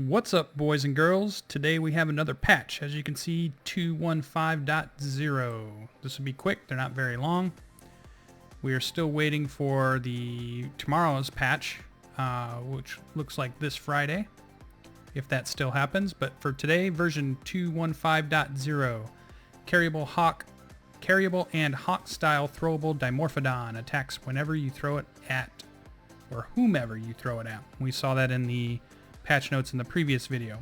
What's up, boys and girls? Today we have another patch. As you can see, 2.15.0. This will be quick. They're not very long. We are still waiting for tomorrow's patch, which looks like this Friday, if that still happens. But for today, version 2.15.0, carryable and hawk-style throwable Dimorphodon attacks whenever you throw it at, or whomever you throw it at. We saw that in the patch notes in the previous video.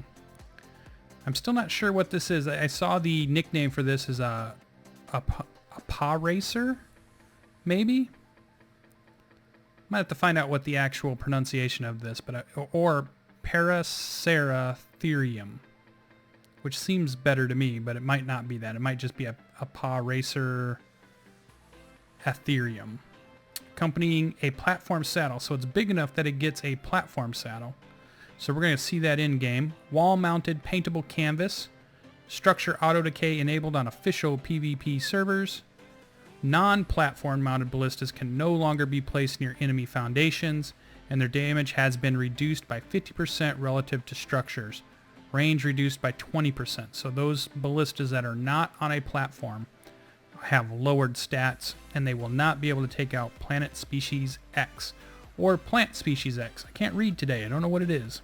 I'm still not sure what this is. I saw the nickname for this is a Paraceratherium, maybe? Might have to find out what the actual pronunciation of this, or Paraceratherium, which seems better to me, but it might not be that. It might just be a Paraceratherium. Accompanying a platform saddle, so it's big enough that it gets a platform saddle. So we're going to see that in game. Wall-mounted paintable canvas. Structure auto-decay enabled on official PvP servers. Non-platform mounted ballistas can no longer be placed near enemy foundations, and their damage has been reduced by 50% relative to structures. Range reduced by 20%. So those ballistas that are not on a platform have lowered stats, and they will not be able to take out Planet Species X or Plant Species X. I can't read today. I don't know what it is.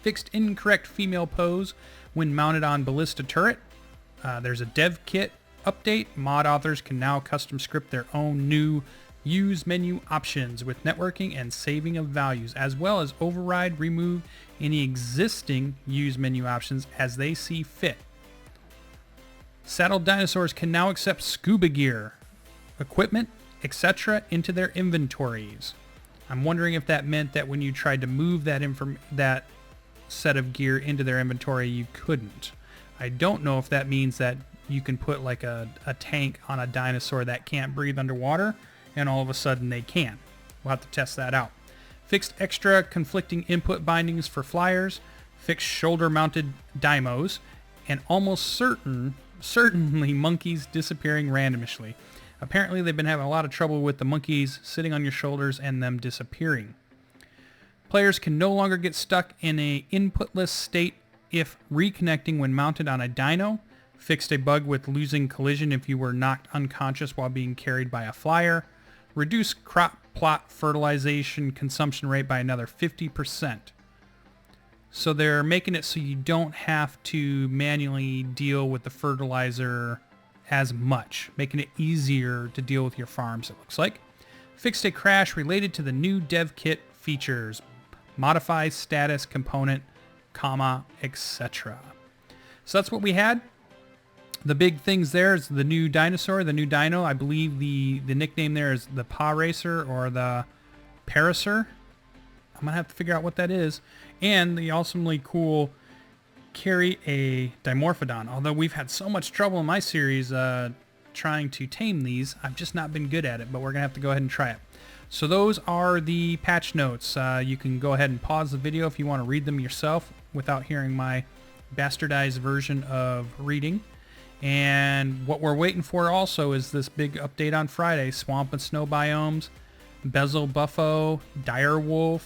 Fixed incorrect female pose when mounted on Ballista Turret. There's a dev kit update. Mod authors can now custom script their own new use menu options with networking and saving of values, as well as override, remove any existing use menu options as they see fit. Saddled dinosaurs can now accept scuba gear, equipment, etc. into their inventories. I'm wondering if that meant that when you tried to move that set of gear into their inventory, you couldn't. I don't know if that means that you can put like a tank on a dinosaur that can't breathe underwater, and all of a sudden they can. We'll have to test that out. Fixed extra conflicting input bindings for flyers, fixed shoulder-mounted dimos, and almost certainly monkeys disappearing randomly. Apparently they've been having a lot of trouble with the monkeys sitting on your shoulders and them disappearing. Players can no longer get stuck in a inputless state if reconnecting when mounted on a dino. Fixed a bug with losing collision if you were knocked unconscious while being carried by a flyer. Reduced crop plot fertilization consumption rate by another 50%. So they're making it so you don't have to manually deal with the fertilizer as much, making it easier to deal with your farms, it looks like. Fixed a crash related to the new dev kit features. Modify status component, comma, etc. So that's what we had. The big things there is the new dinosaur, the new dino. I believe the nickname there is the Paracer or the Paracer. I'm going to have to figure out what that is. And the awesomely cool Carry a Dimorphodon. Although we've had so much trouble in my series trying to tame these, I've just not been good at it, but we're going to have to go ahead and try it. So those are the patch notes. You can go ahead and pause the video if you want to read them yourself without hearing my bastardized version of reading. And what we're waiting for also is this big update on Friday. Swamp and snow biomes, Bezel Buffo, Direwolf,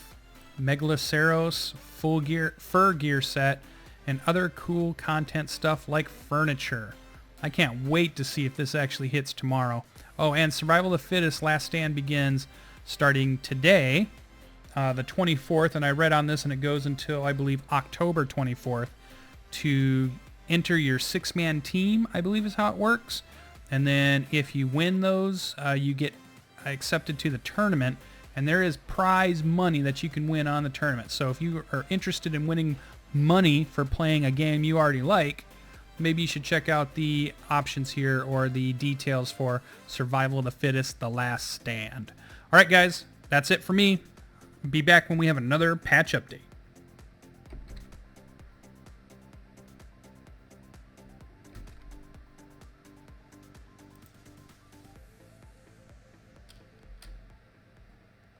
Megaloceros, full gear, fur gear set, and other cool content stuff like furniture. I can't wait to see if this actually hits tomorrow. Oh, and Survival of the Fittest Last Stand begins starting today, the 24th, and I read on this and it goes until, I believe, October 24th to enter your 6-man team, I believe is how it works. And then if you win those, you get accepted to the tournament, and there is prize money that you can win on the tournament. So if you are interested in winning money for playing a game you already like, maybe you should check out the options here or the details for Survival of the Fittest, The Last Stand. All right, guys, that's it for me. Be back when we have another patch update.